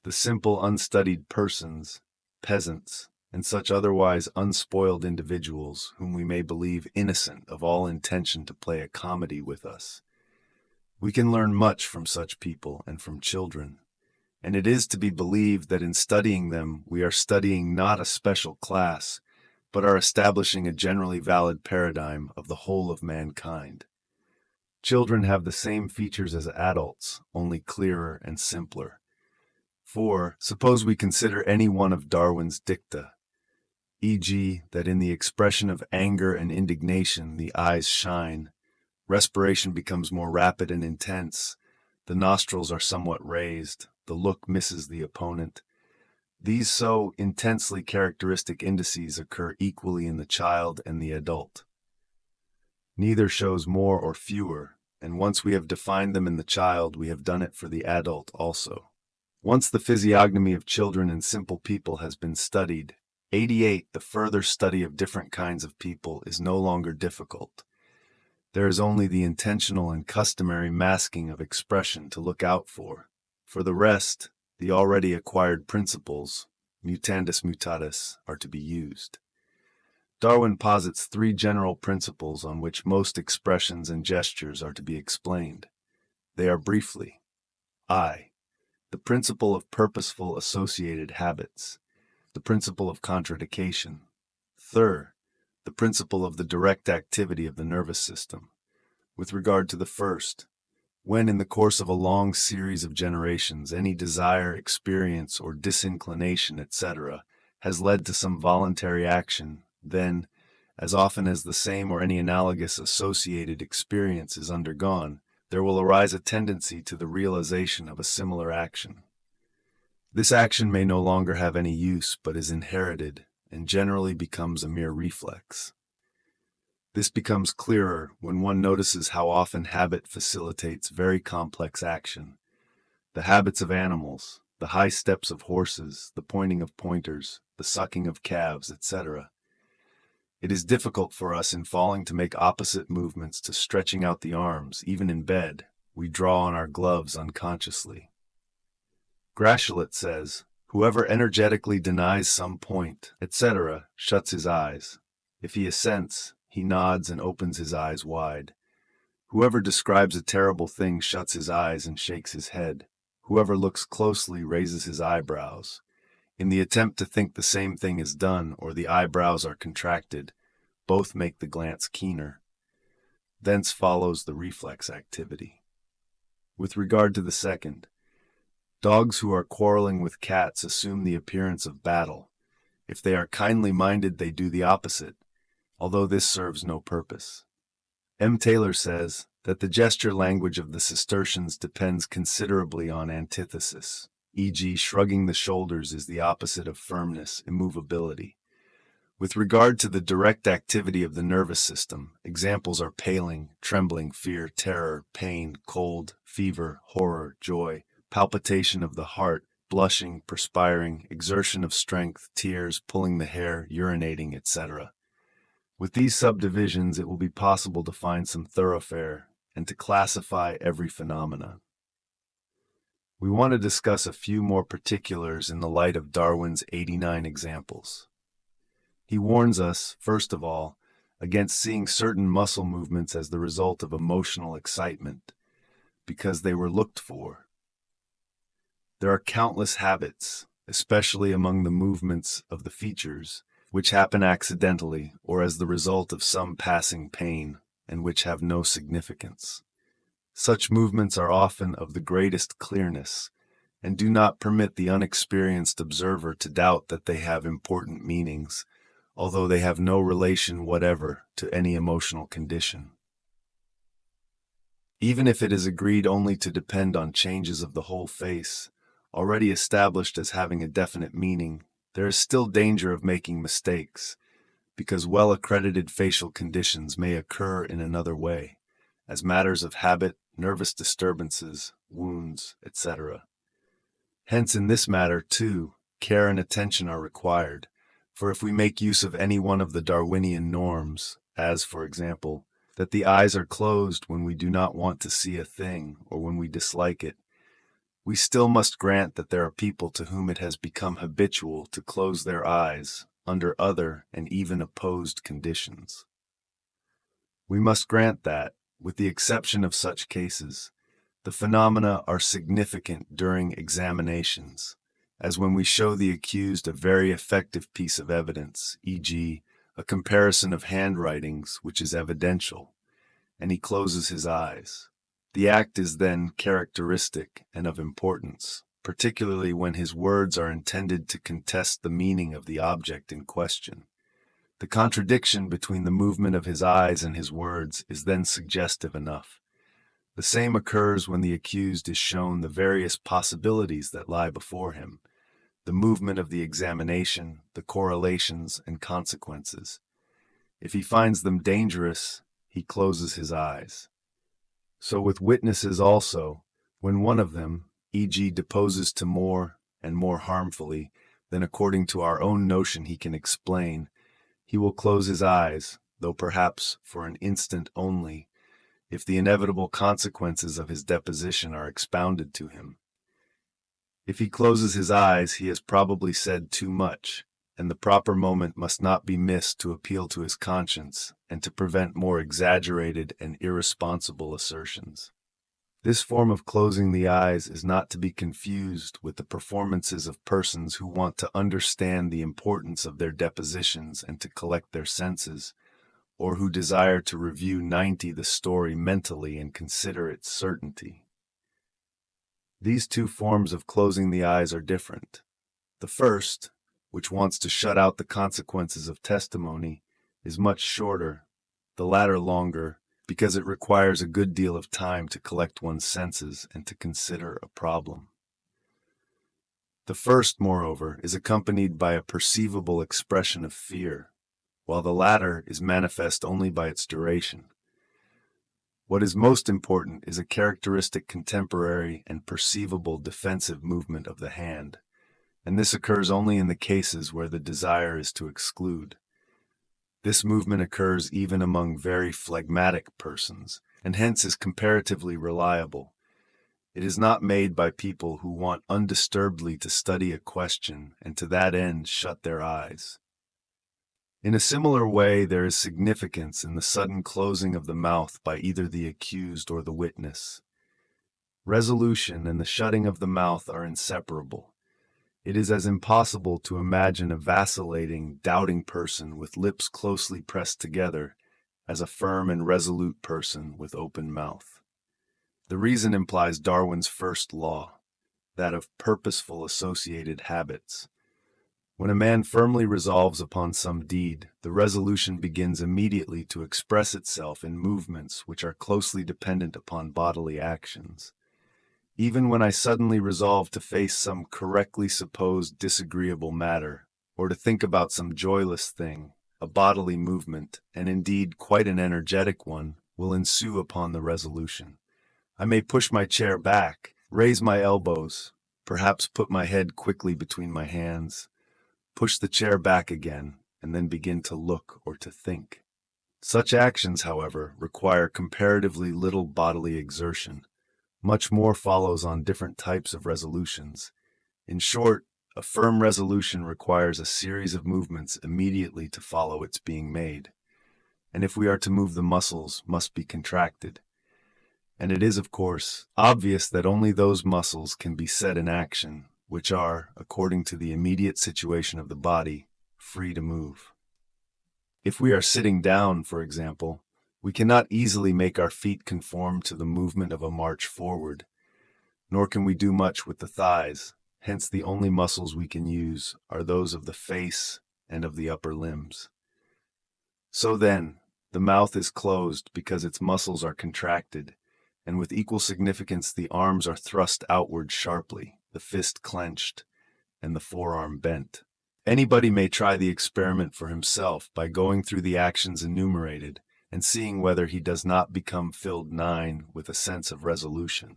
The simple, unstudied persons, peasants, and such otherwise unspoiled individuals whom we may believe innocent of all intention to play a comedy with us. We can learn much from such people and from children, and it is to be believed that in studying them we are studying not a special class, but are establishing a generally valid paradigm of the whole of mankind. Children have the same features as adults, only clearer and simpler. For, suppose we consider any one of Darwin's dicta, e.g., that in the expression of anger and indignation the eyes shine, respiration becomes more rapid and intense, the nostrils are somewhat raised, the look misses the opponent. These so intensely characteristic indices occur equally in the child and the adult. Neither shows more or fewer, and once we have defined them in the child, we have done it for the adult also. Once the physiognomy of children and simple people has been studied, 88. The further study of different kinds of people is no longer difficult. There is only the intentional and customary masking of expression to look out for. For the rest, the already acquired principles, mutandis mutatis, are to be used. Darwin posits 3 general principles on which most expressions and gestures are to be explained. They are briefly: I, the principle of purposeful associated habits; the principle of contradiction; third, the principle of the direct activity of the nervous system. With regard to the first, when in the course of a long series of generations any desire, experience, or disinclination, etc., has led to some voluntary action, then, as often as the same or any analogous associated experience is undergone, there will arise a tendency to the realization of a similar action. This action may no longer have any use, but is inherited, and generally becomes a mere reflex. This becomes clearer when one notices how often habit facilitates very complex action. The habits of animals, the high steps of horses, the pointing of pointers, the sucking of calves, etc. It is difficult for us in falling to make opposite movements to stretching out the arms, even in bed. We draw on our gloves unconsciously. Gratiot says, "Whoever energetically denies some point, etc., shuts his eyes. If he assents, he nods and opens his eyes wide. Whoever describes a terrible thing shuts his eyes and shakes his head. Whoever looks closely raises his eyebrows. In the attempt to think the same thing is done, or the eyebrows are contracted, both make the glance keener. Thence follows the reflex activity." With regard to the second, dogs who are quarreling with cats assume the appearance of battle. If they are kindly minded, they do the opposite, although this serves no purpose. M. Taylor says that the gesture language of the Cistercians depends considerably on antithesis, e.g., shrugging the shoulders is the opposite of firmness, immovability. With regard to the direct activity of the nervous system, examples are paling, trembling, fear, terror, pain, cold, fever, horror, joy, palpitation of the heart, blushing, perspiring, exertion of strength, tears, pulling the hair, urinating, etc. With these subdivisions, it will be possible to find some thoroughfare and to classify every phenomena. We want to discuss a few more particulars in the light of Darwin's 89 examples. He warns us, first of all, against seeing certain muscle movements as the result of emotional excitement, because they were looked for. There are countless habits, especially among the movements of the features, which happen accidentally or as the result of some passing pain, and which have no significance. Such movements are often of the greatest clearness, and do not permit the unexperienced observer to doubt that they have important meanings, although they have no relation whatever to any emotional condition. Even if it is agreed only to depend on changes of the whole face, already established as having a definite meaning, there is still danger of making mistakes, because well-accredited facial conditions may occur in another way, as matters of habit, nervous disturbances, wounds, etc. Hence, in this matter, too, care and attention are required, for if we make use of any one of the Darwinian norms, as, for example, that the eyes are closed when we do not want to see a thing or when we dislike it, we still must grant that there are people to whom it has become habitual to close their eyes under other and even opposed conditions. We must grant that, with the exception of such cases, the phenomena are significant during examinations, as when we show the accused a very effective piece of evidence, e.g., a comparison of handwritings which is evidential, and he closes his eyes. The act is then characteristic and of importance, particularly when his words are intended to contest the meaning of the object in question. The contradiction between the movement of his eyes and his words is then suggestive enough. The same occurs when the accused is shown the various possibilities that lie before him, the movement of the examination, the correlations and consequences. If he finds them dangerous, he closes his eyes. So with witnesses also, when one of them, e.g., deposes to more and more harmfully than according to our own notion he can explain, he will close his eyes, though perhaps for an instant only, if the inevitable consequences of his deposition are expounded to him. If he closes his eyes, he has probably said too much, and the proper moment must not be missed to appeal to his conscience and to prevent more exaggerated and irresponsible assertions. This form of closing the eyes is not to be confused with the performances of persons who want to understand the importance of their depositions and to collect their senses, or who desire to review 90 the story mentally and consider its certainty. These two forms of closing the eyes are different. The first, which wants to shut out the consequences of testimony, is much shorter, the latter longer, because it requires a good deal of time to collect one's senses and to consider a problem. The first, moreover, is accompanied by a perceivable expression of fear, while the latter is manifest only by its duration. What is most important is a characteristic contemporary and perceivable defensive movement of the hand, and this occurs only in the cases where the desire is to exclude. This movement occurs even among very phlegmatic persons, and hence is comparatively reliable. It is not made by people who want undisturbedly to study a question and to that end shut their eyes. In a similar way, there is significance in the sudden closing of the mouth by either the accused or the witness. Resolution and the shutting of the mouth are inseparable. It is as impossible to imagine a vacillating, doubting person with lips closely pressed together as a firm and resolute person with open mouth. The reason implies Darwin's first law, that of purposeful associated habits. When a man firmly resolves upon some deed, the resolution begins immediately to express itself in movements which are closely dependent upon bodily actions. Even when I suddenly resolve to face some correctly supposed disagreeable matter, or to think about some joyless thing, a bodily movement, and indeed quite an energetic one, will ensue upon the resolution. I may push my chair back, raise my elbows, perhaps put my head quickly between my hands, push the chair back again, and then begin to look or to think. Such actions, however, require comparatively little bodily exertion. Much more follows on different types of resolutions. In short, a firm resolution requires a series of movements immediately to follow its being made, and if we are to move, the muscles must be contracted. And it is, of course, obvious that only those muscles can be set in action which are, according to the immediate situation of the body, free to move. If we are sitting down, for example, we cannot easily make our feet conform to the movement of a march forward, nor can we do much with the thighs. Hence the only muscles we can use are those of the face and of the upper limbs. So then, the mouth is closed because its muscles are contracted, and with equal significance the arms are thrust outward sharply, the fist clenched, and the forearm bent. Anybody may try the experiment for himself by going through the actions enumerated and seeing whether he does not become filled 9 with a sense of resolution.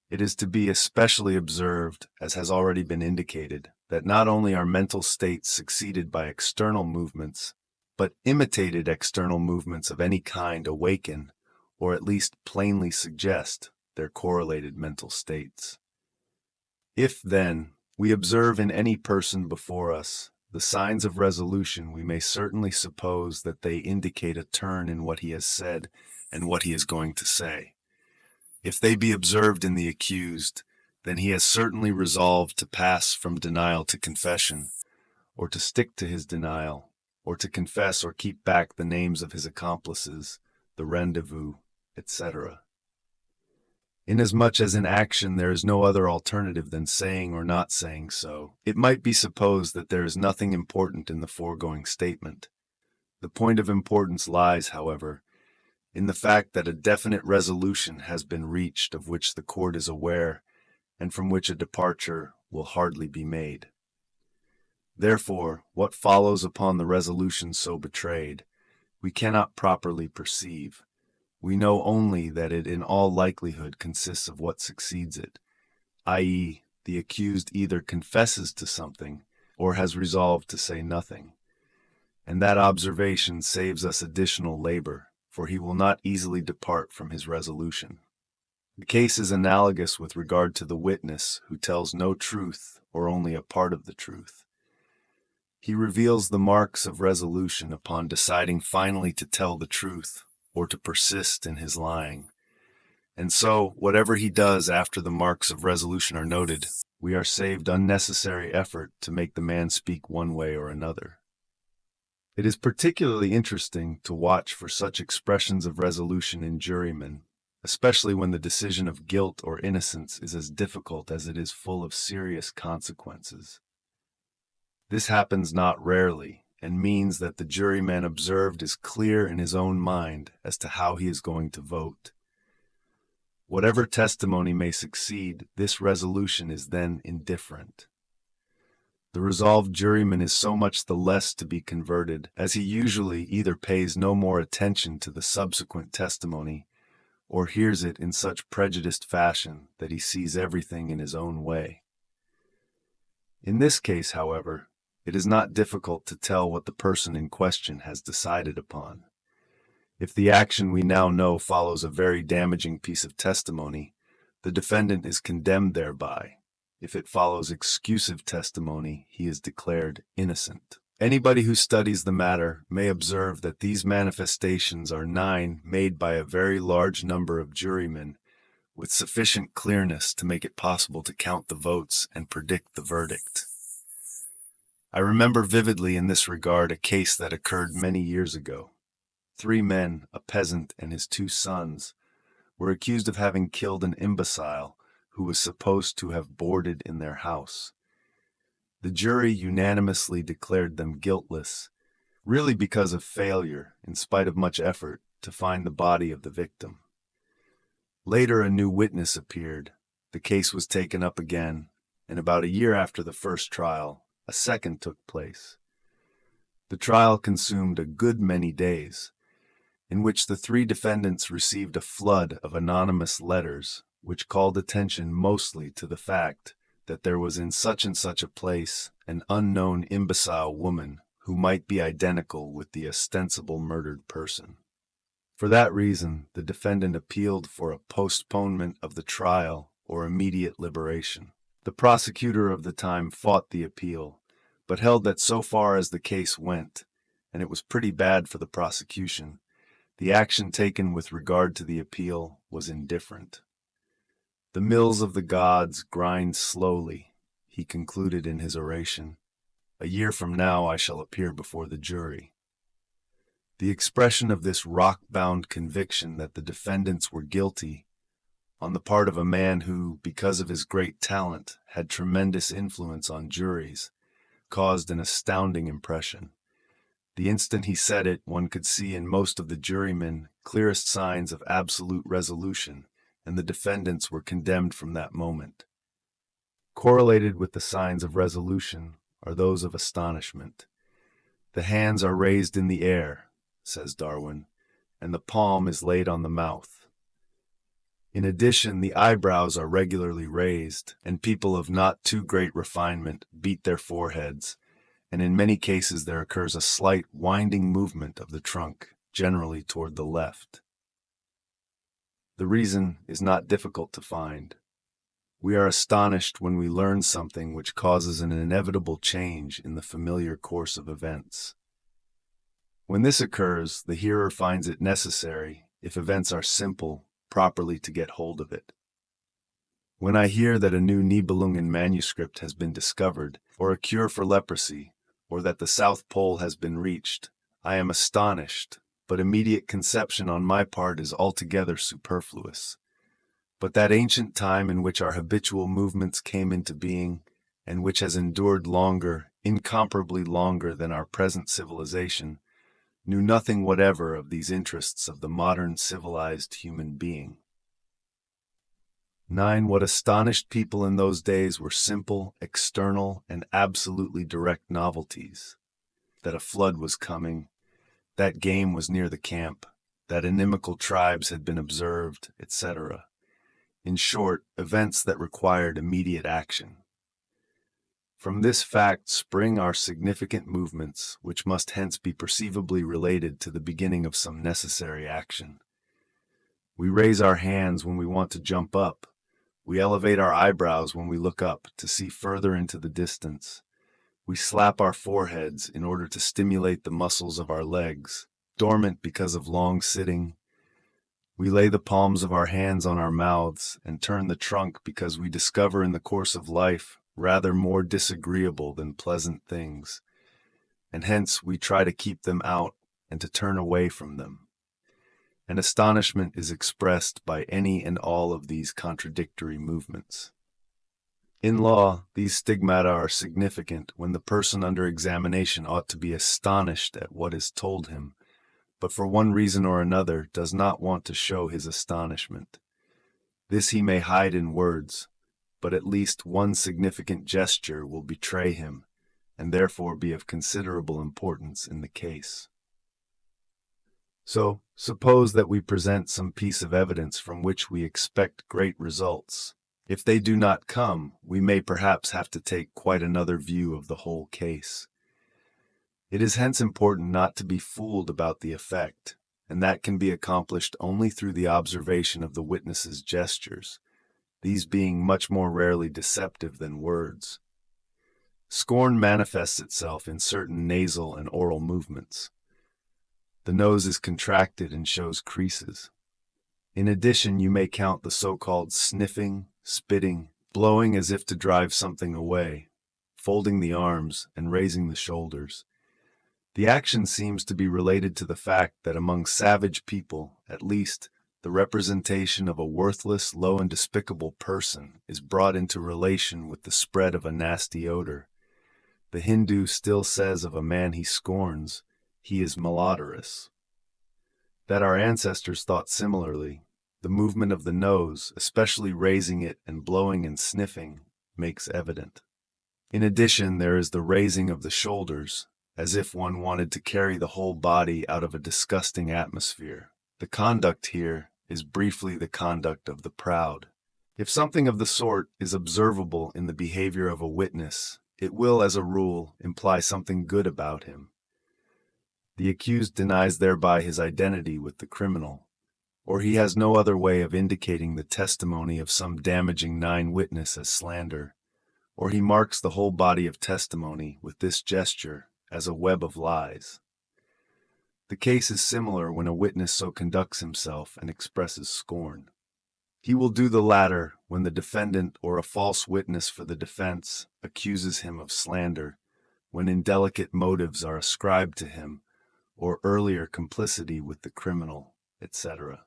It is to be especially observed, as has already been indicated, that not only are mental states succeeded by external movements, but imitated external movements of any kind awaken, or at least plainly suggest, their correlated mental states. If, then, we observe in any person before us the signs of resolution, we may certainly suppose that they indicate a turn in what he has said and what he is going to say. If they be observed in the accused, then he has certainly resolved to pass from denial to confession, or to stick to his denial, or to confess or keep back the names of his accomplices, the rendezvous, etc. Inasmuch as in action there is no other alternative than saying or not saying so, it might be supposed that there is nothing important in the foregoing statement. The point of importance lies, however, in the fact that a definite resolution has been reached of which the court is aware, and from which a departure will hardly be made. Therefore, what follows upon the resolution so betrayed, we cannot properly perceive. We know only that it in all likelihood consists of what succeeds it, i.e., the accused either confesses to something or has resolved to say nothing. And that observation saves us additional labor, for he will not easily depart from his resolution. The case is analogous with regard to the witness who tells no truth or only a part of the truth. He reveals the marks of resolution upon deciding finally to tell the truth or to persist in his lying. And so, whatever he does after the marks of resolution are noted, we are saved unnecessary effort to make the man speak one way or another. It is particularly interesting to watch for such expressions of resolution in jurymen, especially when the decision of guilt or innocence is as difficult as it is full of serious consequences. This happens not rarely, and means that the juryman observed is clear in his own mind as to how he is going to vote. Whatever testimony may succeed, this resolution is then indifferent. The resolved juryman is so much the less to be converted, as he usually either pays no more attention to the subsequent testimony, or hears it in such prejudiced fashion that he sees everything in his own way. In this case, however, it is not difficult to tell what the person in question has decided upon. If the action we now know follows a very damaging piece of testimony, the defendant is condemned thereby. If it follows excusive testimony, he is declared innocent. Anybody who studies the matter may observe that these manifestations are 9 made by a very large number of jurymen, with sufficient clearness to make it possible to count the votes and predict the verdict. I remember vividly in this regard a case that occurred many years ago. 3 men, a peasant and his 2 sons, were accused of having killed an imbecile who was supposed to have boarded in their house. The jury unanimously declared them guiltless, really because of failure, in spite of much effort, to find the body of the victim. Later a new witness appeared, the case was taken up again, and about a year after the first trial, a second took place. The trial consumed a good many days, in which the 3 defendants received a flood of anonymous letters, which called attention mostly to the fact that there was in such and such a place an unknown imbecile woman who might be identical with the ostensible murdered person. For that reason, the defendant appealed for a postponement of the trial or immediate liberation. The prosecutor of the time fought the appeal, but held that so far as the case went, and it was pretty bad for the prosecution, the action taken with regard to the appeal was indifferent. The mills of the gods grind slowly, he concluded in his oration. A year from now I shall appear before the jury. The expression of this rock-bound conviction that the defendants were guilty, on the part of a man who, because of his great talent, had tremendous influence on juries, caused an astounding impression. The instant he said it, one could see in most of the jurymen clearest signs of absolute resolution, and the defendants were condemned from that moment. Correlated with the signs of resolution are those of astonishment. The hands are raised in the air, says Darwin, and the palm is laid on the mouth. In addition, the eyebrows are regularly raised, and people of not too great refinement beat their foreheads, and in many cases there occurs a slight winding movement of the trunk, generally toward the left. The reason is not difficult to find. We are astonished when we learn something which causes an inevitable change in the familiar course of events. When this occurs, the hearer finds it necessary, if events are simple, properly to get hold of it. When I hear that a new Nibelungen manuscript has been discovered, or a cure for leprosy, or that the South Pole has been reached, I am astonished, but immediate conception on my part is altogether superfluous. But that ancient time in which our habitual movements came into being, and which has endured longer, incomparably longer than our present civilization, knew nothing whatever of these interests of the modern civilized human being. 9. What astonished people in those days were simple, external, and absolutely direct novelties. That a flood was coming, that game was near the camp, that inimical tribes had been observed, etc. In short, events that required immediate action. From this fact spring our significant movements, which must hence be perceivably related to the beginning of some necessary action. We raise our hands when we want to jump up. We elevate our eyebrows when we look up to see further into the distance. We slap our foreheads in order to stimulate the muscles of our legs, dormant because of long sitting. We lay the palms of our hands on our mouths and turn the trunk because we discover in the course of life rather more disagreeable than pleasant things, and hence we try to keep them out and to turn away from them. And astonishment is expressed by any and all of these contradictory movements. In law, these stigmata are significant when the person under examination ought to be astonished at what is told him, but for one reason or another does not want to show his astonishment. This he may hide in words, but at least one significant gesture will betray him, and therefore be of considerable importance in the case. So, suppose that we present some piece of evidence from which we expect great results. If they do not come, we may perhaps have to take quite another view of the whole case. It is hence important not to be fooled about the effect, and that can be accomplished only through the observation of the witness's gestures, these being much more rarely deceptive than words. Scorn manifests itself in certain nasal and oral movements. The nose is contracted and shows creases. In addition, you may count the so-called sniffing, spitting, blowing as if to drive something away, folding the arms, and raising the shoulders. The action seems to be related to the fact that among savage people, at least, the representation of a worthless, low and despicable person is brought into relation with the spread of a nasty odor. The Hindu still says of a man he scorns, he is malodorous. That our ancestors thought similarly, the movement of the nose, especially raising it and blowing and sniffing, makes evident. In addition, there is the raising of the shoulders, as if one wanted to carry the whole body out of a disgusting atmosphere. The conduct here is briefly the conduct of the proud. If something of the sort is observable in the behavior of a witness, it will, as a rule, imply something good about him. The accused denies thereby his identity with the criminal, or he has no other way of indicating the testimony of some damaging witness as slander, or he marks the whole body of testimony with this gesture as a web of lies. The case is similar when a witness so conducts himself and expresses scorn. He will do the latter when the defendant or a false witness for the defense accuses him of slander, when indelicate motives are ascribed to him, or earlier complicity with the criminal, etc.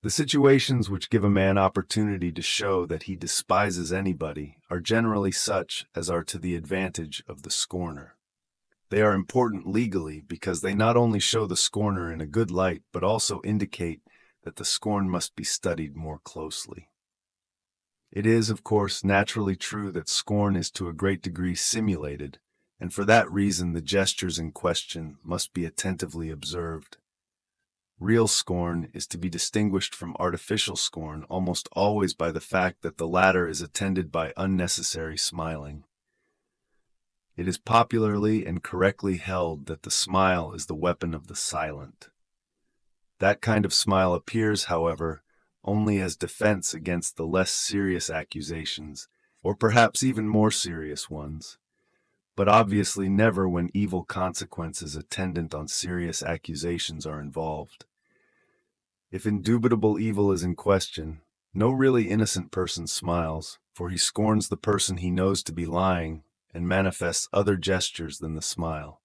The situations which give a man opportunity to show that he despises anybody are generally such as are to the advantage of the scorner. They are important legally because they not only show the scorner in a good light, but also indicate that the scorn must be studied more closely. It is, of course, naturally true that scorn is to a great degree simulated, and for that reason the gestures in question must be attentively observed. Real scorn is to be distinguished from artificial scorn almost always by the fact that the latter is attended by unnecessary smiling. It is popularly and correctly held that the smile is the weapon of the silent. That kind of smile appears, however, only as defense against the less serious accusations, or perhaps even more serious ones, but obviously never when evil consequences attendant on serious accusations are involved. If indubitable evil is in question, no really innocent person smiles, for he scorns the person he knows to be lying and manifests other gestures than the smile.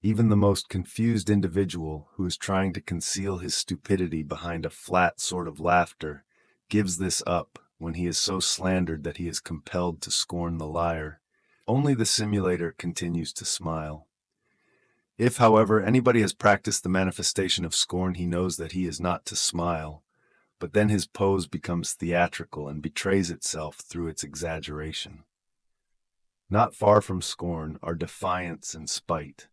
Even the most confused individual who is trying to conceal his stupidity behind a flat sort of laughter gives this up when he is so slandered that he is compelled to scorn the liar. Only the simulator continues to smile. If, however, anybody has practiced the manifestation of scorn, he knows that he is not to smile, but then his pose becomes theatrical and betrays itself through its exaggeration. Not far from scorn are defiance and spite.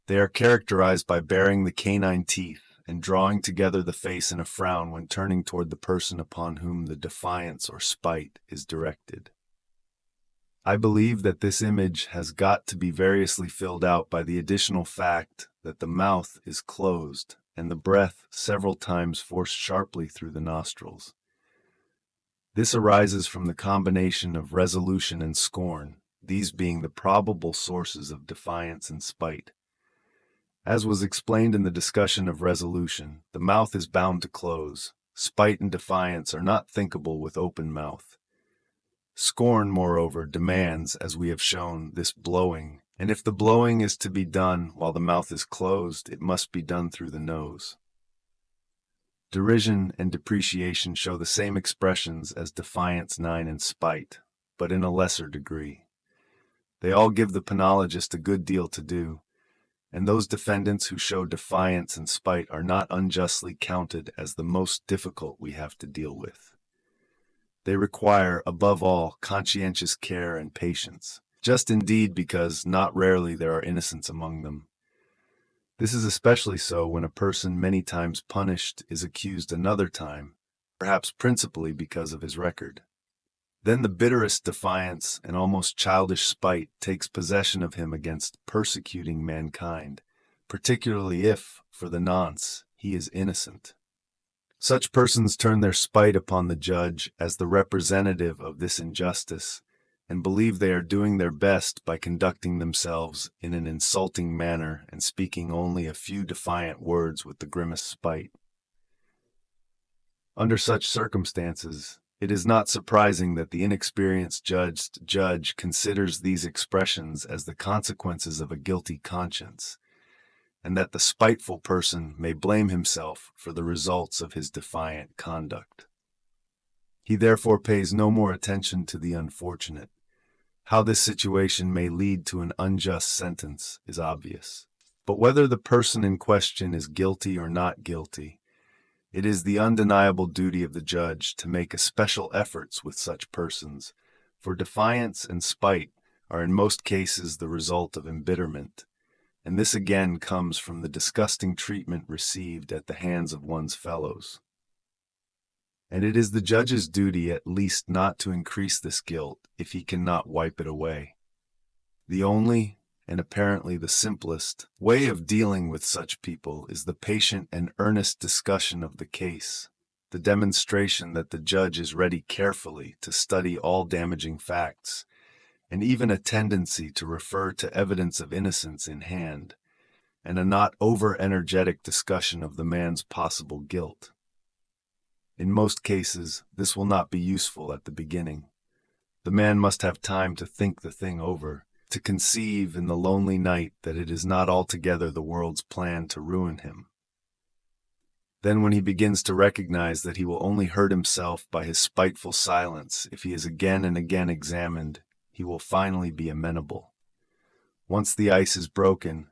They are characterized by baring the canine teeth and drawing together the face in a frown when turning toward the person upon whom the defiance or spite is directed. I believe that this image has got to be variously filled out by the additional fact that the mouth is closed and the breath several times forced sharply through the nostrils. This arises from the combination of resolution and scorn, these being the probable sources of defiance and spite. As was explained in the discussion of resolution, the mouth is bound to close. Spite and defiance are not thinkable with open mouth. Scorn, moreover, demands, as we have shown, this blowing, and if the blowing is to be done while the mouth is closed, it must be done through the nose. Derision and depreciation show the same expressions as defiance, and spite, but in a lesser degree. They all give the penologist a good deal to do, and those defendants who show defiance and spite are not unjustly counted as the most difficult we have to deal with. They require, above all, conscientious care and patience, just indeed because not rarely there are innocents among them. This is especially so when a person many times punished is accused another time, perhaps principally because of his record. Then the bitterest defiance and almost childish spite takes possession of him against persecuting mankind, particularly if, for the nonce, he is innocent. Such persons turn their spite upon the judge as the representative of this injustice, and believe they are doing their best by conducting themselves in an insulting manner and speaking only a few defiant words with the grimmest spite. Under such circumstances, it is not surprising that the inexperienced judge considers these expressions as the consequences of a guilty conscience, and that the spiteful person may blame himself for the results of his defiant conduct. He therefore pays no more attention to the unfortunate. How this situation may lead to an unjust sentence is obvious. But whether the person in question is guilty or not guilty, it is the undeniable duty of the judge to make especial efforts with such persons, for defiance and spite are in most cases the result of embitterment, and this again comes from the disgusting treatment received at the hands of one's fellows. And it is the judge's duty at least not to increase this guilt if he cannot wipe it away. The only, and apparently the simplest, way of dealing with such people is the patient and earnest discussion of the case, the demonstration that the judge is ready carefully to study all damaging facts, and even a tendency to refer to evidence of innocence in hand, and a not over-energetic discussion of the man's possible guilt. In most cases, this will not be useful at the beginning. The man must have time to think the thing over, to conceive in the lonely night that it is not altogether the world's plan to ruin him. Then when he begins to recognize that he will only hurt himself by his spiteful silence if he is again and again examined, he will finally be amenable. Once the ice is broken,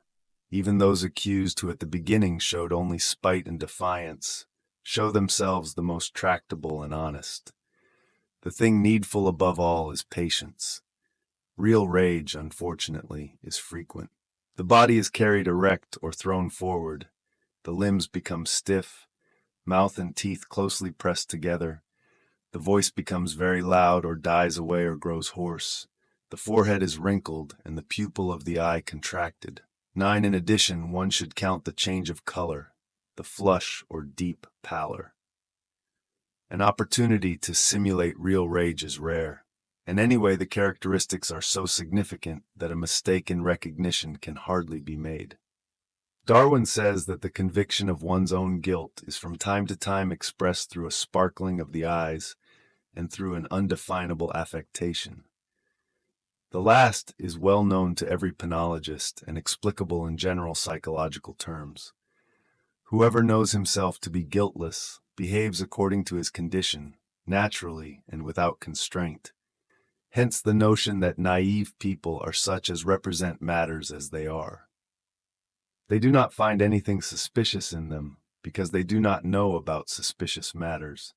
even those accused who at the beginning showed only spite and defiance show themselves the most tractable and honest. The thing needful above all is patience. Real rage, unfortunately, is frequent. The body is carried erect or thrown forward. The limbs become stiff, mouth and teeth closely pressed together. The voice becomes very loud or dies away or grows hoarse. The forehead is wrinkled and the pupil of the eye contracted. In addition, one should count the change of color, the flush or deep pallor. An opportunity to simulate real rage is rare, and anyway, the characteristics are so significant that a mistake in recognition can hardly be made. Darwin says that the conviction of one's own guilt is from time to time expressed through a sparkling of the eyes and through an undefinable affectation. The last is well known to every penologist and explicable in general psychological terms. Whoever knows himself to be guiltless behaves according to his condition, naturally and without constraint. Hence the notion that naive people are such as represent matters as they are. They do not find anything suspicious in them because they do not know about suspicious matters.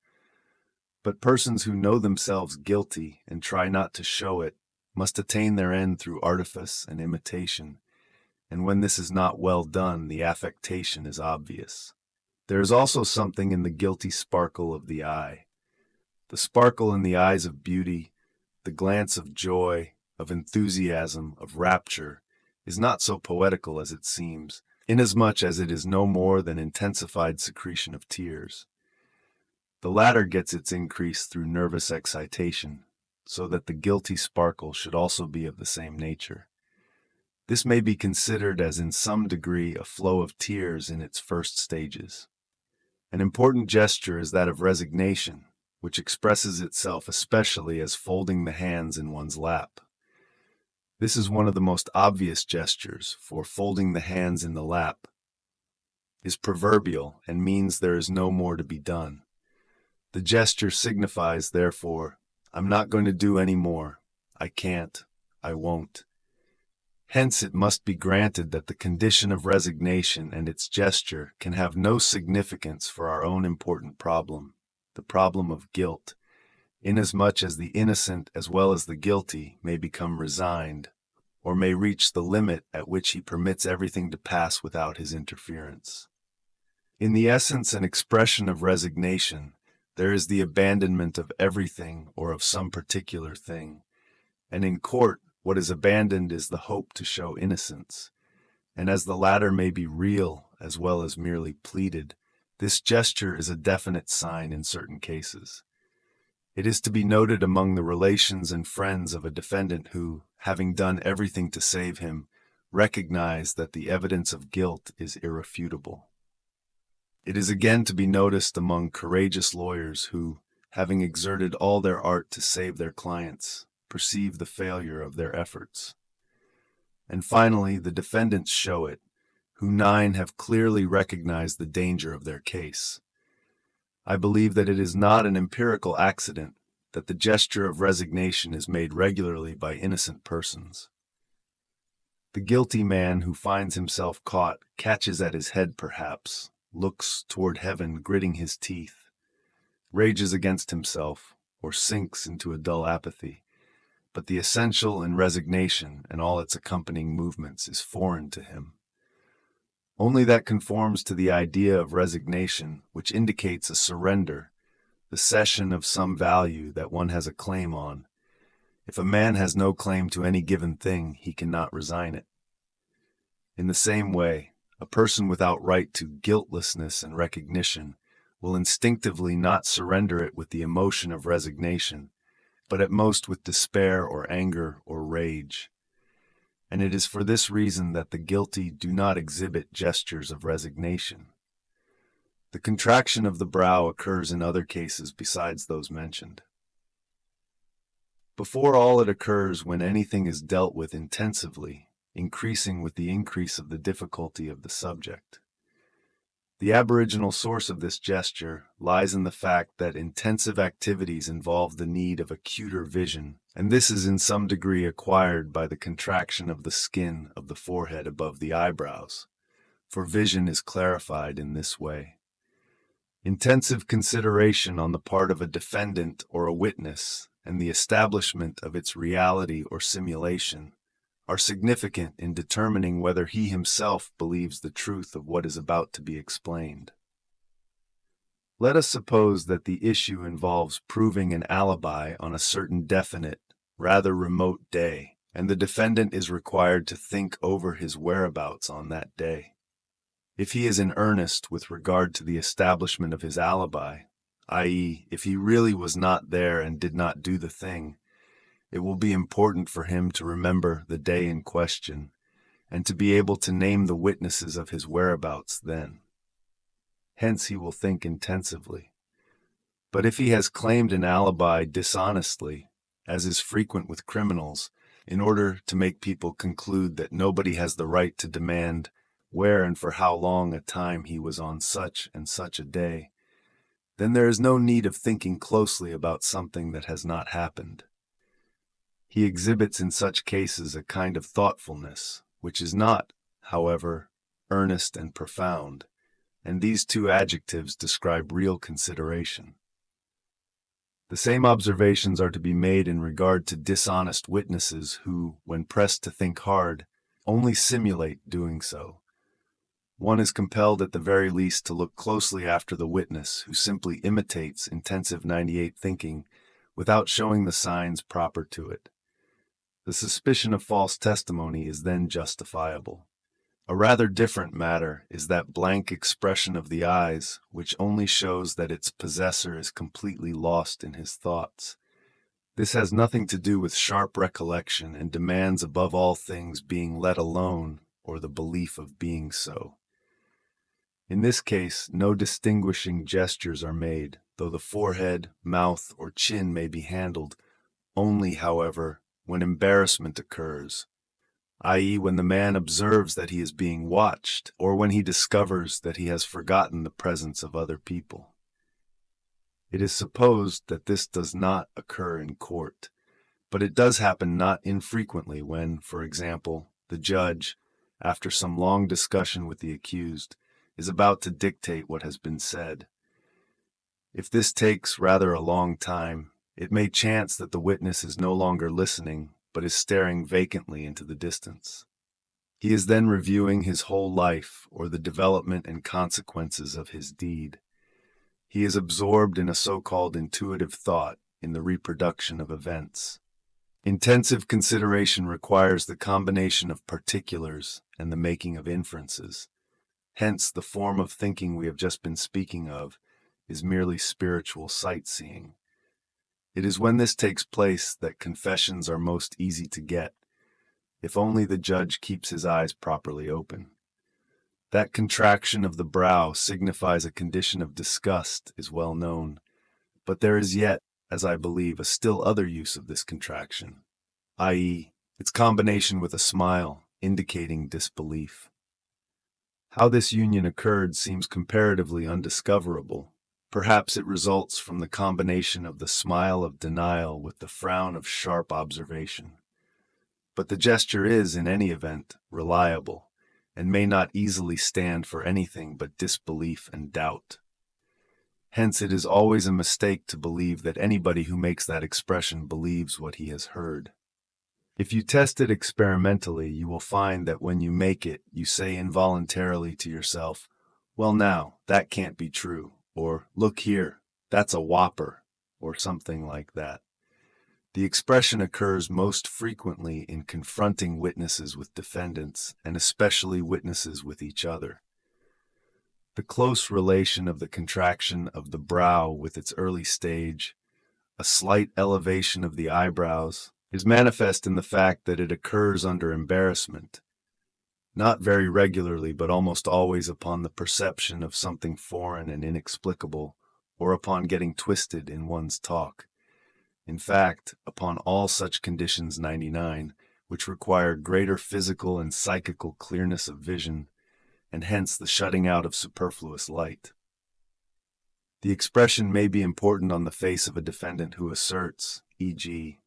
But persons who know themselves guilty and try not to show it must attain their end through artifice and imitation, and when this is not well done, the affectation is obvious. There is also something in the guilty sparkle of the eye. The sparkle in the eyes of beauty, the glance of joy, of enthusiasm, of rapture, is not so poetical as it seems, inasmuch as it is no more than intensified secretion of tears. The latter gets its increase through nervous excitation, so that the guilty sparkle should also be of the same nature. This may be considered as in some degree a flow of tears in its first stages. An important gesture is that of resignation, which expresses itself especially as folding the hands in one's lap. This is one of the most obvious gestures, for folding the hands in the lap is proverbial and means there is no more to be done. The gesture signifies, therefore, I'm not going to do any more. I can't. I won't. Hence it must be granted that the condition of resignation and its gesture can have no significance for our own important problem, the problem of guilt, inasmuch as the innocent as well as the guilty may become resigned, or may reach the limit at which he permits everything to pass without his interference. In the essence and expression of resignation, there is the abandonment of everything or of some particular thing, and in court what is abandoned is the hope to show innocence, and as the latter may be real as well as merely pleaded, this gesture is a definite sign in certain cases. It is to be noted among the relations and friends of a defendant who, having done everything to save him, recognize that the evidence of guilt is irrefutable. It is again to be noticed among courageous lawyers who, having exerted all their art to save their clients, perceive the failure of their efforts. And finally, the defendants show it, who 9 have clearly recognized the danger of their case. I believe that it is not an empirical accident that the gesture of resignation is made regularly by innocent persons. The guilty man who finds himself caught catches at his head perhaps, looks toward heaven gritting his teeth, rages against himself, or sinks into a dull apathy. But the essential in resignation and all its accompanying movements is foreign to him. Only that conforms to the idea of resignation which indicates a surrender, the cession of some value that one has a claim on. If a man has no claim to any given thing, he cannot resign it. In the same way, a person without right to guiltlessness and recognition will instinctively not surrender it with the emotion of resignation, but at most with despair or anger or rage. And it is for this reason that the guilty do not exhibit gestures of resignation. The contraction of the brow occurs in other cases besides those mentioned. Before all, it occurs when anything is dealt with intensively, increasing with the increase of the difficulty of the subject. The aboriginal source of this gesture lies in the fact that intensive activities involve the need of acuter vision, and this is in some degree acquired by the contraction of the skin of the forehead above the eyebrows, for vision is clarified in this way. Intensive consideration on the part of a defendant or a witness, and the establishment of its reality or simulation, are significant in determining whether he himself believes the truth of what is about to be explained. Let us suppose that the issue involves proving an alibi on a certain definite, rather remote day, and the defendant is required to think over his whereabouts on that day. If he is in earnest with regard to the establishment of his alibi, i.e., if he really was not there and did not do the thing, it will be important for him to remember the day in question and to be able to name the witnesses of his whereabouts then. Hence he will think intensively. But if he has claimed an alibi dishonestly, as is frequent with criminals, in order to make people conclude that nobody has the right to demand where and for how long a time he was on such and such a day, then there is no need of thinking closely about something that has not happened. He exhibits in such cases a kind of thoughtfulness, which is not, however, earnest and profound, and these two adjectives describe real consideration. The same observations are to be made in regard to dishonest witnesses who, when pressed to think hard, only simulate doing so. One is compelled at the very least to look closely after the witness who simply imitates intensive 98 thinking without showing the signs proper to it. The suspicion of false testimony is then justifiable. A rather different matter is that blank expression of the eyes, which only shows that its possessor is completely lost in his thoughts. This has nothing to do with sharp recollection and demands above all things being let alone or the belief of being so. In this case, no distinguishing gestures are made, though the forehead, mouth, or chin may be handled, only, however, when embarrassment occurs, i.e., when the man observes that he is being watched, or when he discovers that he has forgotten the presence of other people. It is supposed that this does not occur in court, but it does happen not infrequently when, for example, the judge, after some long discussion with the accused, is about to dictate what has been said. If this takes rather a long time, it may chance that the witness is no longer listening, but is staring vacantly into the distance. He is then reviewing his whole life or the development and consequences of his deed. He is absorbed in a so-called intuitive thought, in the reproduction of events. Intensive consideration requires the combination of particulars and the making of inferences. Hence, the form of thinking we have just been speaking of is merely spiritual sightseeing. It is when this takes place that confessions are most easy to get, if only the judge keeps his eyes properly open. That contraction of the brow signifies a condition of disgust is well known, but there is yet, as I believe, a still other use of this contraction, i.e., its combination with a smile, indicating disbelief. How this union occurred seems comparatively undiscoverable. Perhaps it results from the combination of the smile of denial with the frown of sharp observation. But the gesture is, in any event, reliable, and may not easily stand for anything but disbelief and doubt. Hence it is always a mistake to believe that anybody who makes that expression believes what he has heard. If you test it experimentally, you will find that when you make it, you say involuntarily to yourself, "Well now, that can't be true," or "Look here, that's a whopper," or something like that. The expression occurs most frequently in confronting witnesses with defendants, and especially witnesses with each other. The close relation of the contraction of the brow with its early stage, a slight elevation of the eyebrows, is manifest in the fact that it occurs under embarrassment, not very regularly but almost always upon the perception of something foreign and inexplicable, or upon getting twisted in one's talk. In fact, upon all such conditions 99, which require greater physical and psychical clearness of vision, and hence the shutting out of superfluous light. The expression may be important on the face of a defendant who asserts, e.g.,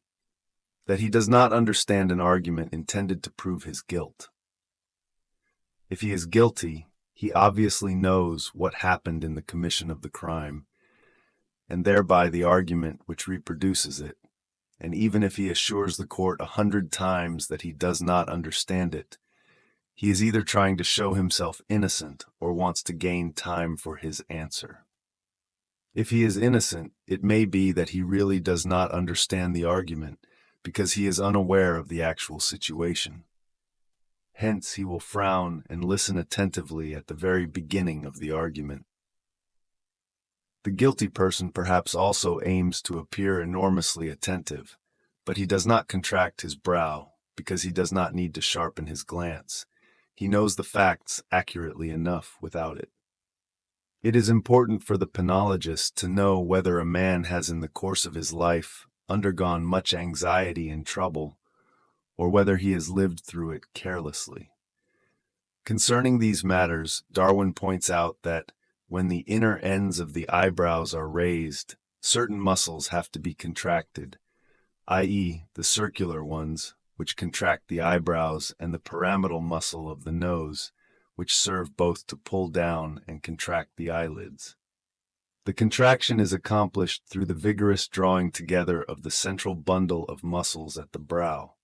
that he does not understand an argument intended to prove his guilt. If he is guilty, he obviously knows what happened in the commission of the crime, and thereby the argument which reproduces it, and even if he assures the court 100 times that he does not understand it, he is either trying to show himself innocent or wants to gain time for his answer. If he is innocent, it may be that he really does not understand the argument, because he is unaware of the actual situation. Hence he will frown and listen attentively at the very beginning of the argument. The guilty person perhaps also aims to appear enormously attentive, but he does not contract his brow because he does not need to sharpen his glance. He knows the facts accurately enough without it. It is important for the penologist to know whether a man has in the course of his life undergone much anxiety and trouble, or whether he has lived through it carelessly. Concerning these matters, Darwin points out that when the inner ends of the eyebrows are raised, certain muscles have to be contracted, i.e., the circular ones, which contract the eyebrows, and the pyramidal muscle of the nose, which serve both to pull down and contract the eyelids. The contraction is accomplished through the vigorous drawing together of the central bundle of muscles at the brow.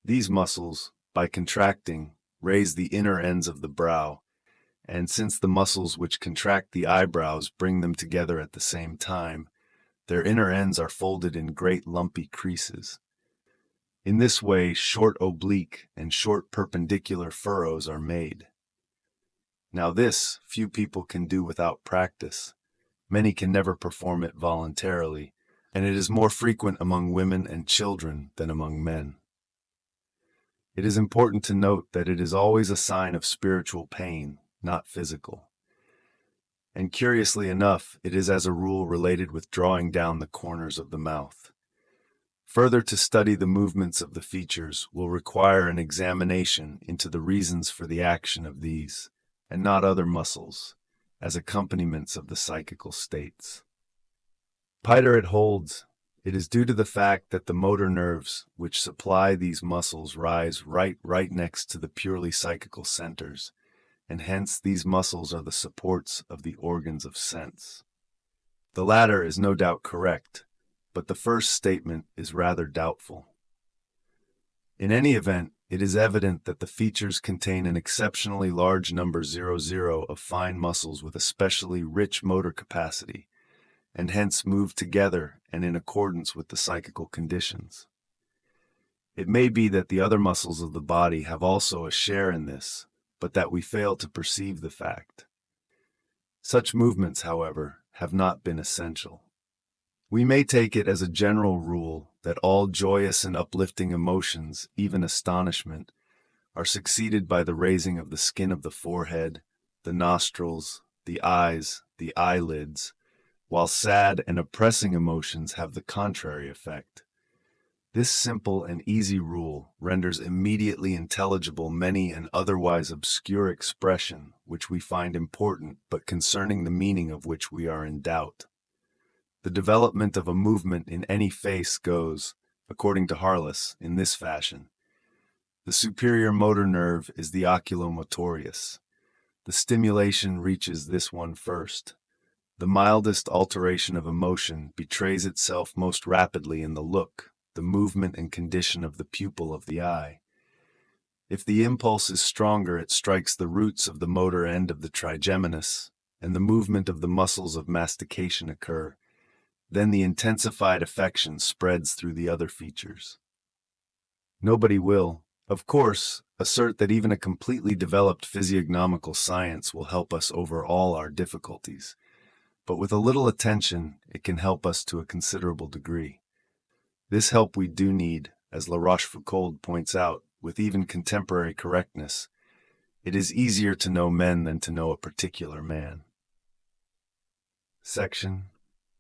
These muscles, by contracting, raise the inner ends of the brow, and since the muscles which contract the eyebrows bring them together at the same time, their inner ends are folded in great lumpy creases. In this way, short oblique and short perpendicular furrows are made. Now this few people can do without practice. Many can never perform it voluntarily, and it is more frequent among women and children than among men. It is important to note that it is always a sign of spiritual pain, not physical. And curiously enough, it is as a rule related with drawing down the corners of the mouth. Further, to study the movements of the features will require an examination into the reasons for the action of these, and not other muscles, as accompaniments of the psychical states. Peiter holds, it is due to the fact that the motor nerves which supply these muscles rise right next to the purely psychical centers, and hence these muscles are the supports of the organs of sense. The latter is no doubt correct, but the first statement is rather doubtful. In any event, it is evident that the features contain an exceptionally large number 00 of fine muscles with especially rich motor capacity, and hence move together and in accordance with the psychical conditions. It may be that the other muscles of the body have also a share in this, but that we fail to perceive the fact. Such movements, however, have not been essential. We may take it as a general rule that all joyous and uplifting emotions, even astonishment, are succeeded by the raising of the skin of the forehead, the nostrils, the eyes, the eyelids, while sad and oppressing emotions have the contrary effect. This simple and easy rule renders immediately intelligible many an otherwise obscure expression which we find important but concerning the meaning of which we are in doubt. The development of a movement in any face goes, according to Harless, in this fashion. The superior motor nerve is the oculomotorius. The stimulation reaches this one first. The mildest alteration of emotion betrays itself most rapidly in the look, the movement and condition of the pupil of the eye. If the impulse is stronger, it strikes the roots of the motor end of the trigeminus, and the movement of the muscles of mastication occur. Then the intensified affection spreads through the other features. Nobody will, of course, assert that even a completely developed physiognomical science will help us over all our difficulties, but with a little attention, it can help us to a considerable degree. This help we do need, as La Rochefoucauld points out, with even contemporary correctness. It is easier to know men than to know a particular man. Section: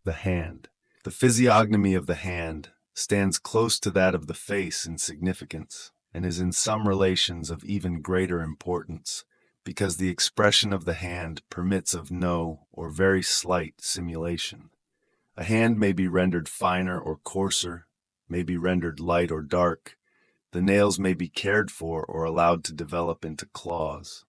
the hand. The physiognomy of the hand stands close to that of the face in significance, and is in some relations of even greater importance, because the expression of the hand permits of no or very slight simulation. A hand may be rendered finer or coarser, may be rendered light or dark. The nails may be cared for or allowed to develop into claws.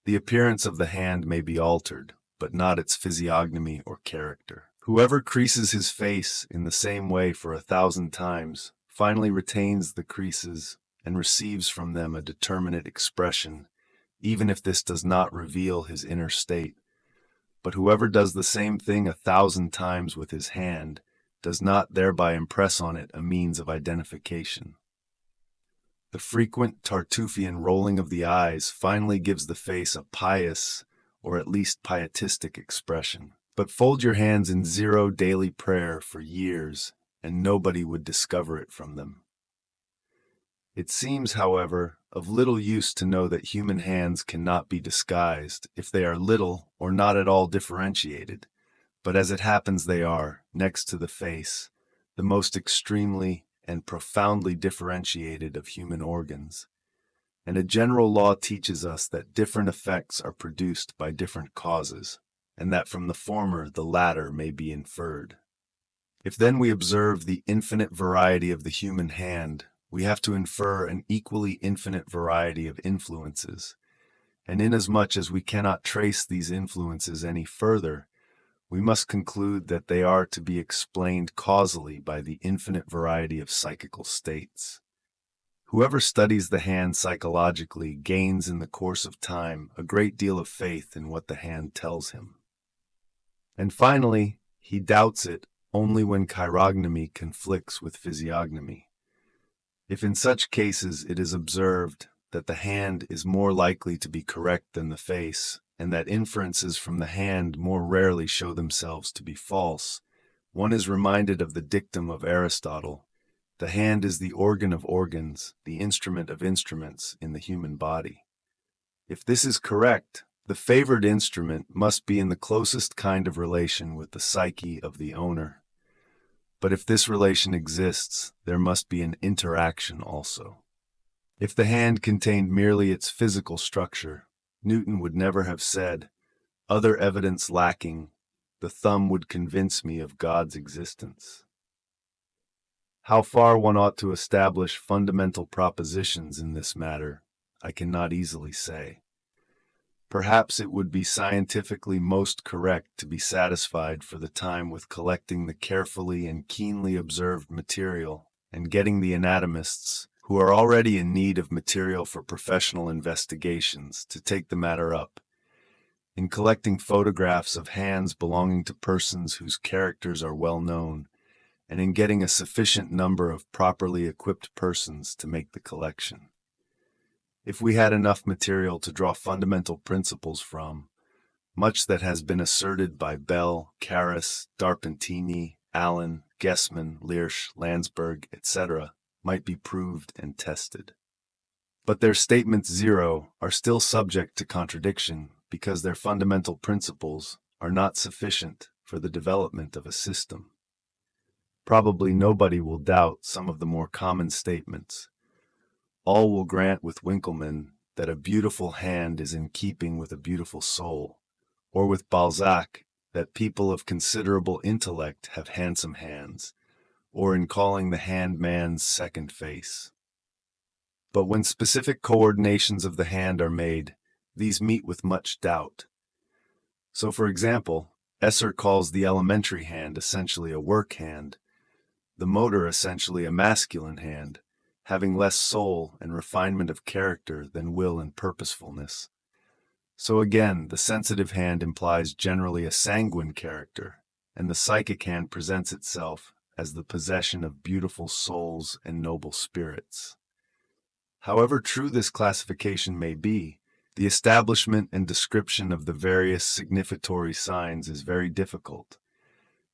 The appearance of the hand may be altered, but not its physiognomy or character. Whoever creases his face in the same way for 1,000 times finally retains the creases and receives from them a determinate expression, even if this does not reveal his inner state. But whoever does the same thing 1,000 times with his hand does not thereby impress on it a means of identification. The frequent Tartuffian rolling of the eyes finally gives the face a pious, or at least pietistic expression. But fold your hands in zero daily prayer for years, and nobody would discover it from them. It seems, however, of little use to know that human hands cannot be disguised if they are little or not at all differentiated, but as it happens they are, next to the face, the most extremely and profoundly differentiated of human organs. And a general law teaches us that different effects are produced by different causes, and that from the former the latter may be inferred. If then we observe the infinite variety of the human hand, we have to infer an equally infinite variety of influences, and inasmuch as we cannot trace these influences any further, we must conclude that they are to be explained causally by the infinite variety of psychical states. Whoever studies the hand psychologically gains in the course of time a great deal of faith in what the hand tells him. And finally, he doubts it only when chirognomy conflicts with physiognomy. If in such cases it is observed that the hand is more likely to be correct than the face, and that inferences from the hand more rarely show themselves to be false, one is reminded of the dictum of Aristotle: the hand is the organ of organs, the instrument of instruments in the human body. If this is correct, the favored instrument must be in the closest kind of relation with the psyche of the owner. But if this relation exists, there must be an interaction also. If the hand contained merely its physical structure, Newton would never have said, "Other evidence lacking, the thumb would convince me of God's existence." How far one ought to establish fundamental propositions in this matter, I cannot easily say. Perhaps it would be scientifically most correct to be satisfied for the time with collecting the carefully and keenly observed material and getting the anatomists, who are already in need of material for professional investigations, to take the matter up. In collecting photographs of hands belonging to persons whose characters are well known, and in getting a sufficient number of properly equipped persons to make the collection. If we had enough material to draw fundamental principles from, much that has been asserted by Bell, Carus, Darpentini, Allen, Gessman, Liersch, Landsberg, etc., might be proved and tested. But their statements zero are still subject to contradiction because their fundamental principles are not sufficient for the development of a system. Probably nobody will doubt some of the more common statements. All will grant with Winckelmann that a beautiful hand is in keeping with a beautiful soul, or with Balzac that people of considerable intellect have handsome hands, or in calling the hand man's second face. But when specific coordinations of the hand are made, these meet with much doubt. So, for example, Esser calls the elementary hand essentially a work hand, the motor essentially a masculine hand, having less soul and refinement of character than will and purposefulness. So again, the sensitive hand implies generally a sanguine character, and the psychic hand presents itself as the possession of beautiful souls and noble spirits. However true this classification may be, the establishment and description of the various significatory signs is very difficult,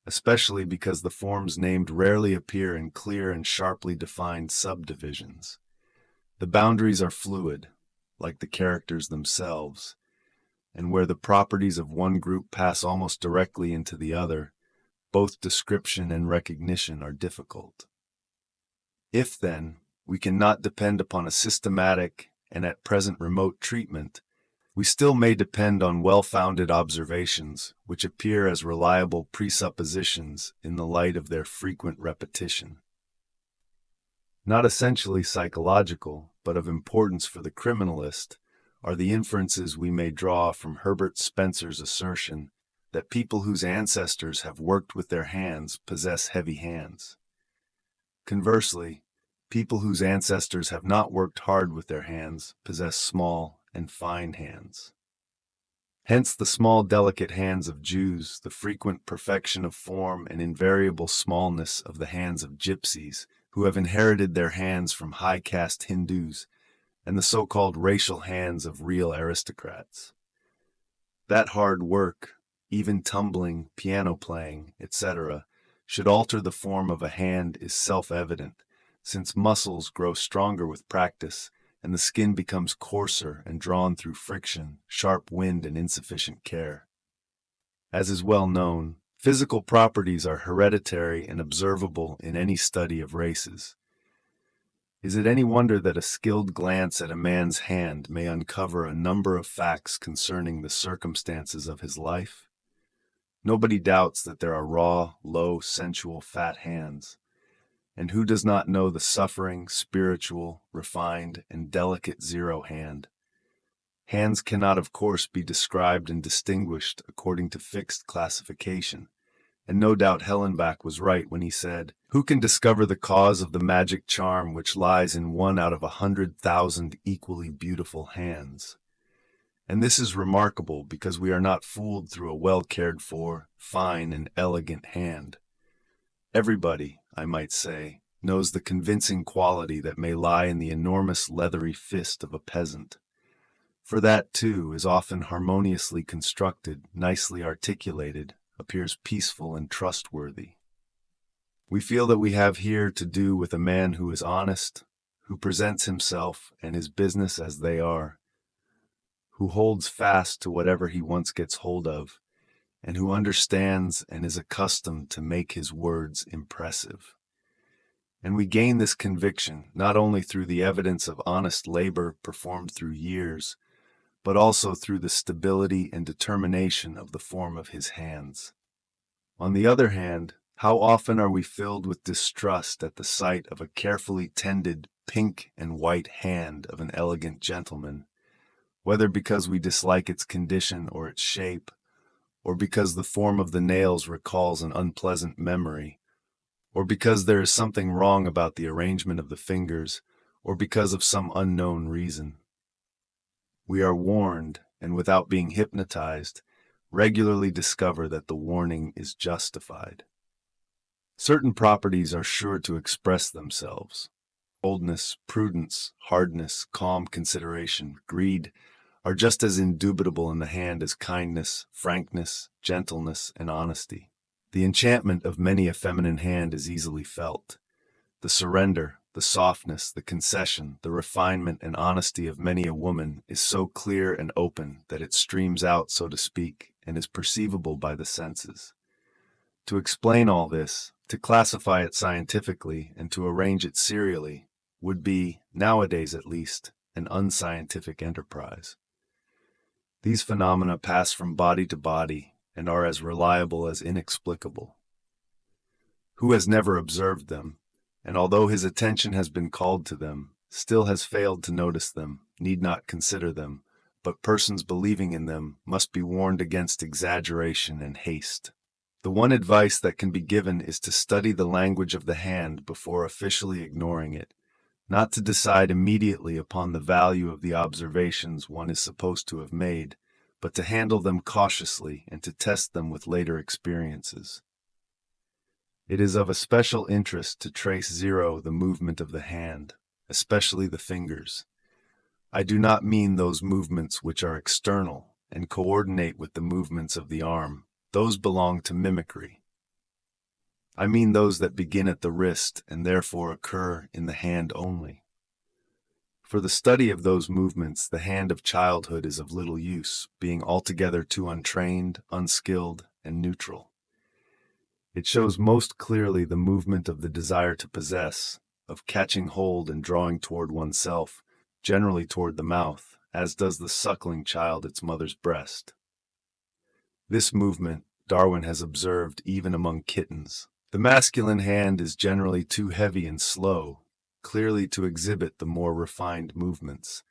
especially because the forms named rarely appear in clear and sharply defined subdivisions. The boundaries are fluid, like the characters themselves, and where the properties of one group pass almost directly into the other, both description and recognition are difficult. If, then, we cannot depend upon a systematic and at present remote treatment, we still may depend on well-founded observations which appear as reliable presuppositions in the light of their frequent repetition. Not essentially psychological, but of importance for the criminalist, are the inferences we may draw from Herbert Spencer's assertion that people whose ancestors have worked with their hands possess heavy hands. Conversely, people whose ancestors have not worked hard with their hands possess small and fine hands. Hence the small delicate hands of Jews, the frequent perfection of form and invariable smallness of the hands of gypsies, who have inherited their hands from high-caste Hindus, and the so-called racial hands of real aristocrats. That hard work, even tumbling, piano playing, etc., should alter the form of a hand is self-evident, since muscles grow stronger with practice and the skin becomes coarser and drawn through friction, sharp wind, and insufficient care. As is well known, physical properties are hereditary and observable in any study of races. Is it any wonder that a skilled glance at a man's hand may uncover a number of facts concerning the circumstances of his life? Nobody doubts that there are raw, low, sensual, fat hands. And who does not know the suffering, spiritual, refined, and delicate zero hand? Hands cannot, of course, be described and distinguished according to fixed classification. And no doubt Hellenbach was right when he said, "Who can discover the cause of the magic charm which lies in one out of 100,000 equally beautiful hands?" And this is remarkable because we are not fooled through a well-cared-for, fine, and elegant hand. Everybody, I might say, knows the convincing quality that may lie in the enormous leathery fist of a peasant. For that, too, is often harmoniously constructed, nicely articulated, appears peaceful and trustworthy. We feel that we have here to do with a man who is honest, who presents himself and his business as they are, who holds fast to whatever he once gets hold of, and who understands and is accustomed to make his words impressive. And we gain this conviction not only through the evidence of honest labor performed through years, but also through the stability and determination of the form of his hands. On the other hand, how often are we filled with distrust at the sight of a carefully tended pink and white hand of an elegant gentleman, whether because we dislike its condition or its shape, or because the form of the nails recalls an unpleasant memory, or because there is something wrong about the arrangement of the fingers, or because of some unknown reason. We are warned, and without being hypnotized, regularly discover that the warning is justified. Certain properties are sure to express themselves. Boldness, prudence, hardness, calm consideration, greed are just as indubitable in the hand as kindness, frankness, gentleness, and honesty. The enchantment of many a feminine hand is easily felt. The surrender, the softness, the concession, the refinement and honesty of many a woman is so clear and open that it streams out, so to speak, and is perceivable by the senses. To explain all this, to classify it scientifically, and to arrange it serially, would be, nowadays at least, an unscientific enterprise. These phenomena pass from body to body and are as reliable as inexplicable. Who has never observed them, and although his attention has been called to them, still has failed to notice them, need not consider them, but persons believing in them must be warned against exaggeration and haste. The one advice that can be given is to study the language of the hand before officially ignoring it, not to decide immediately upon the value of the observations one is supposed to have made, but to handle them cautiously and to test them with later experiences. It is of especial interest to trace zero the movement of the hand, especially the fingers. I do not mean those movements which are external and coordinate with the movements of the arm. Those belong to mimicry. I mean those that begin at the wrist and therefore occur in the hand only. For the study of those movements, the hand of childhood is of little use, being altogether too untrained, unskilled, and neutral. It shows most clearly the movement of the desire to possess, of catching hold and drawing toward oneself, generally toward the mouth, as does the suckling child its mother's breast. This movement Darwin has observed even among kittens. The masculine hand is generally too heavy and slow, clearly to exhibit the more refined movements.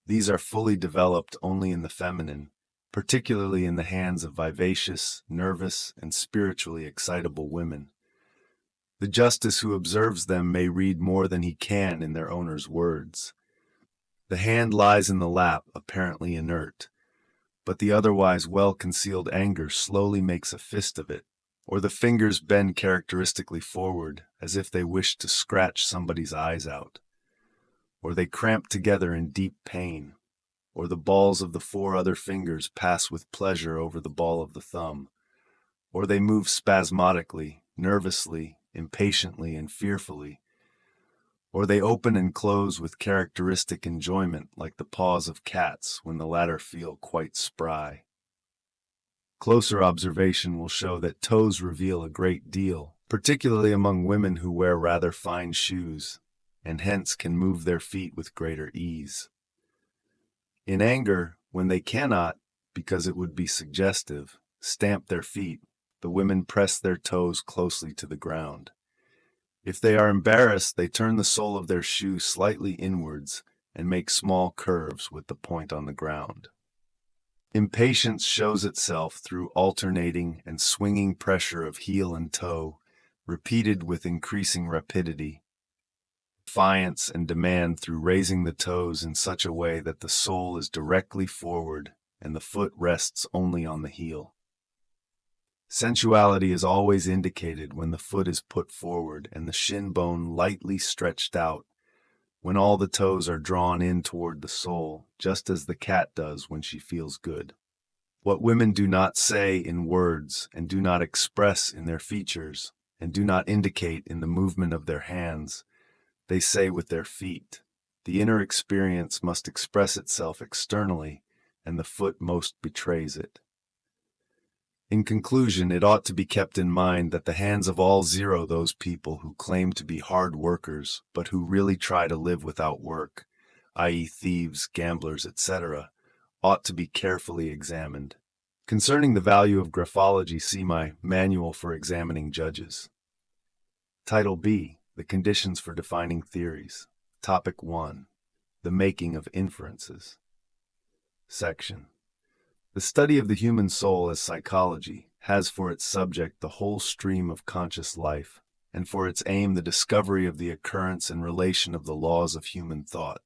These are fully developed only in the feminine, particularly in the hands of vivacious, nervous, and spiritually excitable women. The justice who observes them may read more than he can in their owner's words. The hand lies in the lap, apparently inert, but the otherwise well-concealed anger slowly makes a fist of it, or the fingers bend characteristically forward, as if they wished to scratch somebody's eyes out, or they cramp together in deep pain, or the balls of the 4 other fingers pass with pleasure over the ball of the thumb, or they move spasmodically, nervously, impatiently, and fearfully, or they open and close with characteristic enjoyment like the paws of cats when the latter feel quite spry. Closer observation will show that toes reveal a great deal, particularly among women who wear rather fine shoes, and hence can move their feet with greater ease. In anger, when they cannot, because it would be suggestive, stamp their feet, the women press their toes closely to the ground. If they are embarrassed, they turn the sole of their shoe slightly inwards and make small curves with the point on the ground. Impatience shows itself through alternating and swinging pressure of heel and toe, repeated with increasing rapidity. Defiance and demand through raising the toes in such a way that the sole is directly forward and the foot rests only on the heel. Sensuality is always indicated when the foot is put forward and the shin bone lightly stretched out, when all the toes are drawn in toward the sole, just as the cat does when she feels good. What women do not say in words and do not express in their features and do not indicate in the movement of their hands, they say with their feet. The inner experience must express itself externally, and the foot most betrays it. In conclusion, it ought to be kept in mind that the hands of all zero those people who claim to be hard workers, but who really try to live without work, i.e. thieves, gamblers, etc., ought to be carefully examined. Concerning the value of graphology, see my Manual for Examining Judges. Title B, The Conditions for Defining Theories. Topic 1, The Making of Inferences. Section. The study of the human soul as psychology has for its subject the whole stream of conscious life, and for its aim the discovery of the occurrence and relation of the laws of human thought.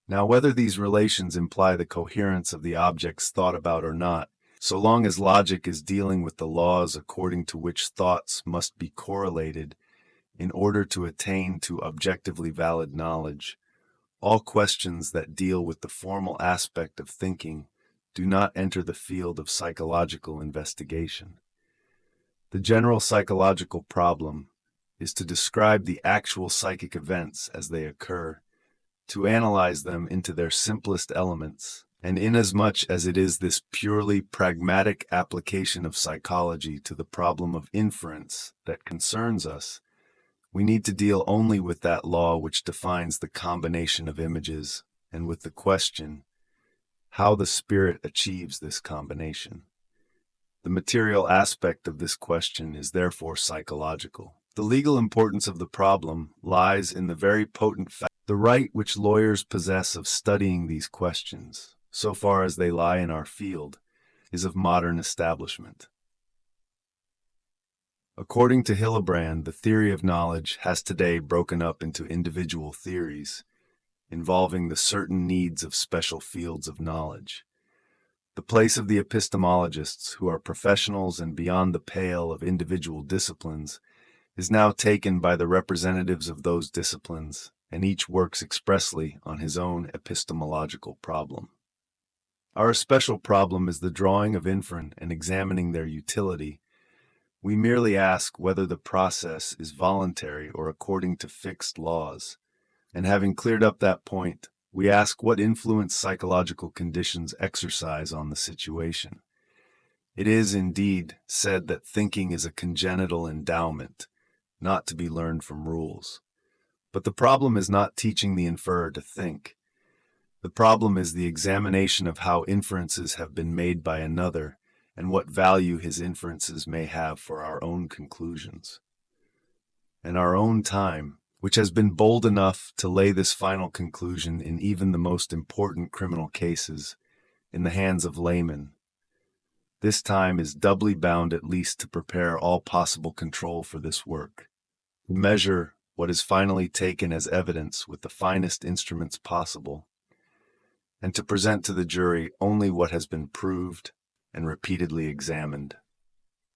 Now, whether these relations imply the coherence of the objects thought about or not, so long as logic is dealing with the laws according to which thoughts must be correlated in order to attain to objectively valid knowledge, all questions that deal with the formal aspect of thinking do not enter the field of psychological investigation. The general psychological problem is to describe the actual psychic events as they occur, to analyze them into their simplest elements, and inasmuch as it is this purely pragmatic application of psychology to the problem of inference that concerns us, we need to deal only with that law which defines the combination of images and with the question, how the spirit achieves this combination. The material aspect of this question is therefore psychological. The legal importance of the problem lies in the very potent fact the right which lawyers possess of studying these questions, so far as they lie in our field, is of modern establishment. According to Hillebrand, the theory of knowledge has today broken up into individual theories, involving the certain needs of special fields of knowledge. The place of the epistemologists, who are professionals and beyond the pale of individual disciplines, is now taken by the representatives of those disciplines, and each works expressly on his own epistemological problem. Our especial problem is the drawing of inference and examining their utility. We merely ask whether the process is voluntary or according to fixed laws. And having cleared up that point, we ask what influence psychological conditions exercise on the situation. It is, indeed, said that thinking is a congenital endowment, not to be learned from rules. But the problem is not teaching the inferrer to think. The problem is the examination of how inferences have been made by another and what value his inferences may have for our own conclusions. And our own time, which has been bold enough to lay this final conclusion in even the most important criminal cases in the hands of laymen, this time is doubly bound at least to prepare all possible control for this work, to measure what is finally taken as evidence with the finest instruments possible, and to present to the jury only what has been proved and repeatedly examined.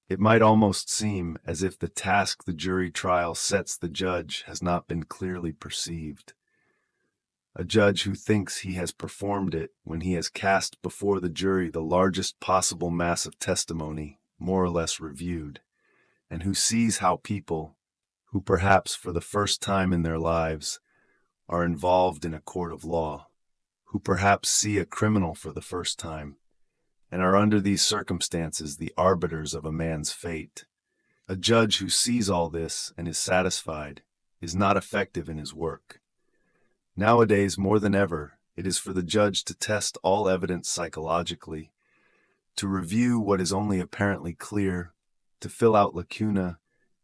It might almost seem as if the task the jury trial sets the judge has not been clearly perceived. A judge who thinks he has performed it when he has cast before the jury the largest possible mass of testimony, more or less reviewed, and who sees how people, who perhaps for the first time in their lives are involved in a court of law, who perhaps see a criminal for the first time, and are under these circumstances the arbiters of a man's fate. A judge who sees all this and is satisfied is not effective in his work. Nowadays, more than ever, it is for the judge to test all evidence psychologically, to review what is only apparently clear, to fill out lacuna,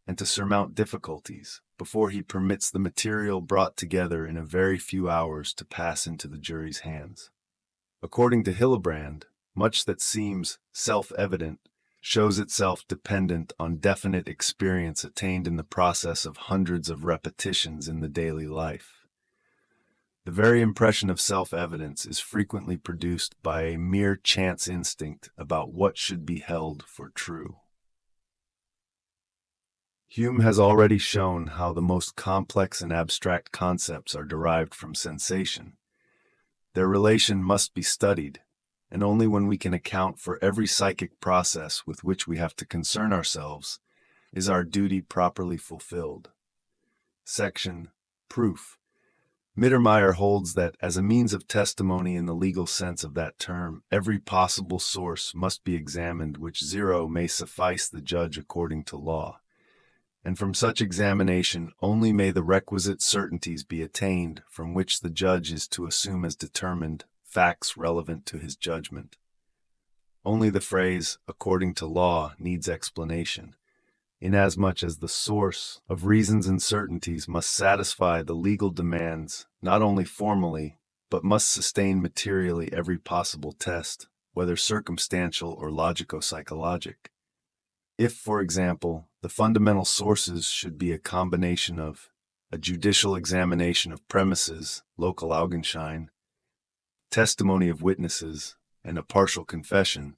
and to surmount difficulties before he permits the material brought together in a very few hours to pass into the jury's hands. According to Hillebrand, much that seems self-evident shows itself dependent on definite experience attained in the process of hundreds of repetitions in the daily life. The very impression of self-evidence is frequently produced by a mere chance instinct about what should be held for true. Hume has already shown how the most complex and abstract concepts are derived from sensation. Their relation must be studied, and only when we can account for every psychic process with which we have to concern ourselves is our duty properly fulfilled. Section Proof. Mittermeier holds that, as a means of testimony in the legal sense of that term, every possible source must be examined which zero may suffice the judge according to law, and from such examination only may the requisite certainties be attained from which the judge is to assume as determined facts relevant to his judgment. Only the phrase, according to law, needs explanation, inasmuch as the source of reasons and certainties must satisfy the legal demands not only formally, but must sustain materially every possible test, whether circumstantial or logico-psychologic. If, for example, the fundamental sources should be a combination of a judicial examination of premises, local Augenschein, testimony of witnesses, and a partial confession,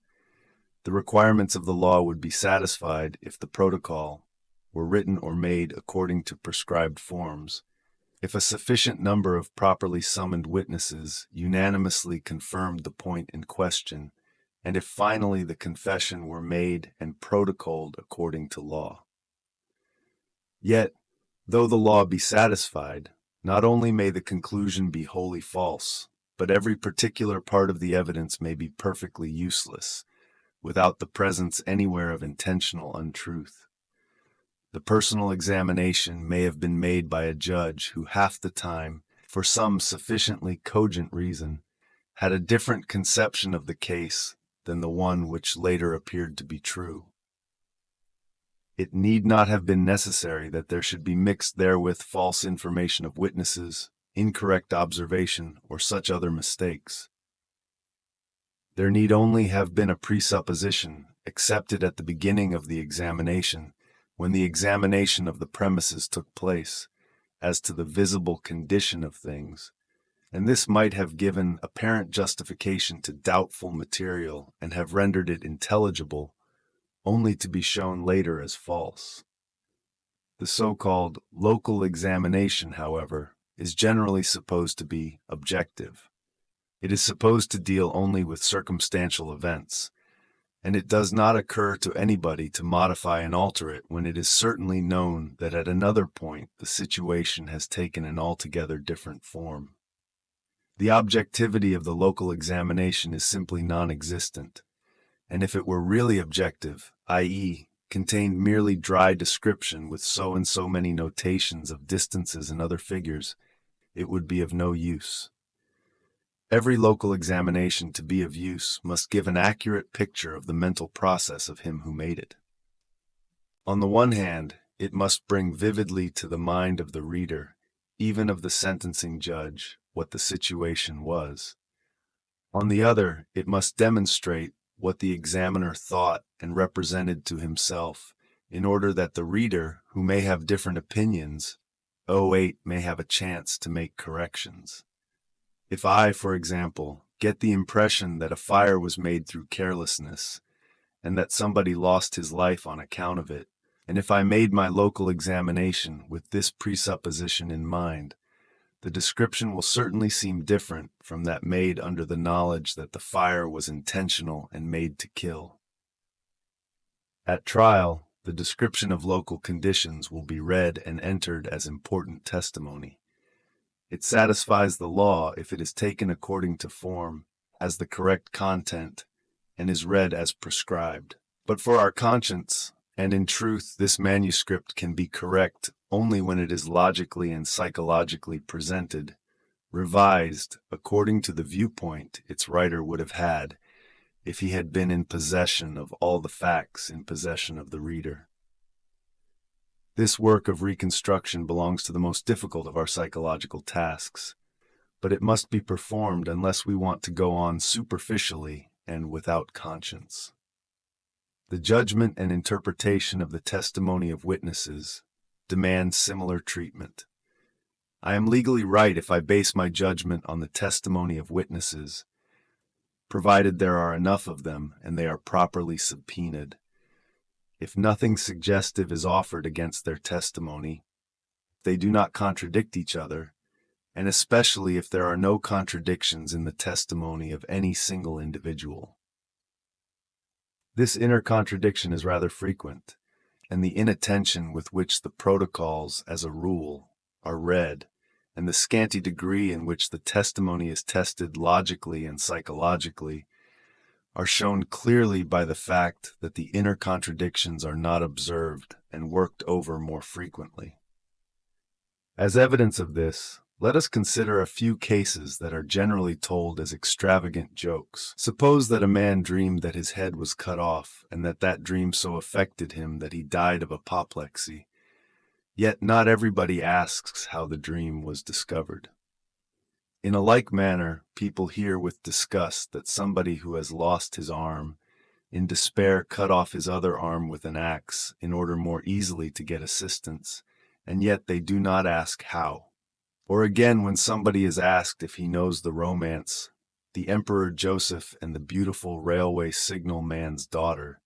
the requirements of the law would be satisfied if the protocol were written or made according to prescribed forms, if a sufficient number of properly summoned witnesses unanimously confirmed the point in question, and if finally the confession were made and protocoled according to law. Yet, though the law be satisfied, not only may the conclusion be wholly false, but every particular part of the evidence may be perfectly useless, without the presence anywhere of intentional untruth. The personal examination may have been made by a judge who half the time, for some sufficiently cogent reason, had a different conception of the case than the one which later appeared to be true. It need not have been necessary that there should be mixed therewith false information of witnesses, incorrect observation, or such other mistakes. There need only have been a presupposition accepted at the beginning of the examination, when the examination of the premises took place, as to the visible condition of things, and this might have given apparent justification to doubtful material and have rendered it intelligible, only to be shown later as false. The so-called local examination, however, is generally supposed to be objective. It is supposed to deal only with circumstantial events, and it does not occur to anybody to modify and alter it when it is certainly known that at another point the situation has taken an altogether different form. The objectivity of the local examination is simply non-existent, and if it were really objective, i.e., contained merely dry description with so and so many notations of distances and other figures, it would be of no use. Every local examination to be of use must give an accurate picture of the mental process of him who made it. On the one hand, it must bring vividly to the mind of the reader, even of the sentencing judge, what the situation was. On the other, it must demonstrate what the examiner thought and represented to himself, in order that the reader, who may have different opinions, may have a chance to make corrections. If I, for example, get the impression that a fire was made through carelessness, and that somebody lost his life on account of it, and if I made my local examination with this presupposition in mind, the description will certainly seem different from that made under the knowledge that the fire was intentional and made to kill. At trial, the description of local conditions will be read and entered as important testimony. It satisfies the law if it is taken according to form, has the correct content, and is read as prescribed. But for our conscience, and in truth, this manuscript can be correct only when it is logically and psychologically presented, revised according to the viewpoint its writer would have had if he had been in possession of all the facts in possession of the reader. This work of reconstruction belongs to the most difficult of our psychological tasks, but it must be performed unless we want to go on superficially and without conscience. The judgment and interpretation of the testimony of witnesses demand similar treatment. I am legally right if I base my judgment on the testimony of witnesses, provided there are enough of them and they are properly subpoenaed. If nothing suggestive is offered against their testimony, they do not contradict each other, and especially if there are no contradictions in the testimony of any single individual. This inner contradiction is rather frequent, and the inattention with which the protocols, as a rule, are read, and the scanty degree in which the testimony is tested logically and psychologically, are shown clearly by the fact that the inner contradictions are not observed and worked over more frequently. As evidence of this, let us consider a few cases that are generally told as extravagant jokes. Suppose that a man dreamed that his head was cut off and that dream so affected him that he died of apoplexy. Yet not everybody asks how the dream was discovered. In a like manner, people hear with disgust that somebody who has lost his arm, in despair cut off his other arm with an axe in order more easily to get assistance, and yet they do not ask how. Or again, when somebody is asked if he knows the romance, The Emperor Joseph and the Beautiful Railway Signal Man's Daughter,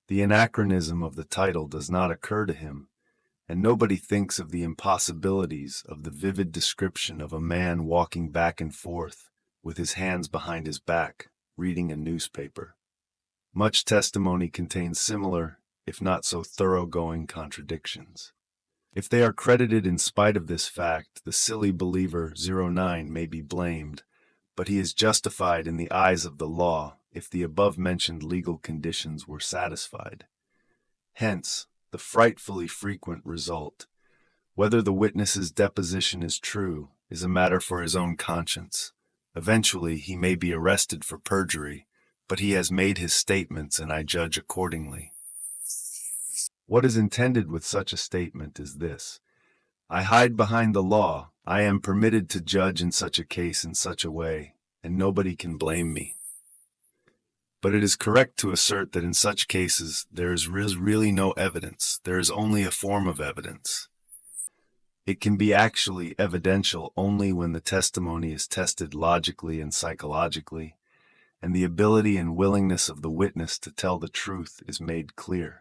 the anachronism of the title does not occur to him, and nobody thinks of the impossibilities of the vivid description of a man walking back and forth with his hands behind his back, reading a newspaper. Much testimony contains similar, if not so thoroughgoing, contradictions. If they are credited in spite of this fact, the silly believer 09 may be blamed, but he is justified in the eyes of the law if the above-mentioned legal conditions were satisfied. Hence, the frightfully frequent result. Whether the witness's deposition is true is a matter for his own conscience. Eventually, he may be arrested for perjury, but he has made his statements and I judge accordingly. What is intended with such a statement is this: I hide behind the law. I am permitted to judge in such a case in such a way, and nobody can blame me. But it is correct to assert that in such cases there is really no evidence. There is only a form of evidence. It can be actually evidential only when the testimony is tested logically and psychologically, and the ability and willingness of the witness to tell the truth is made clear.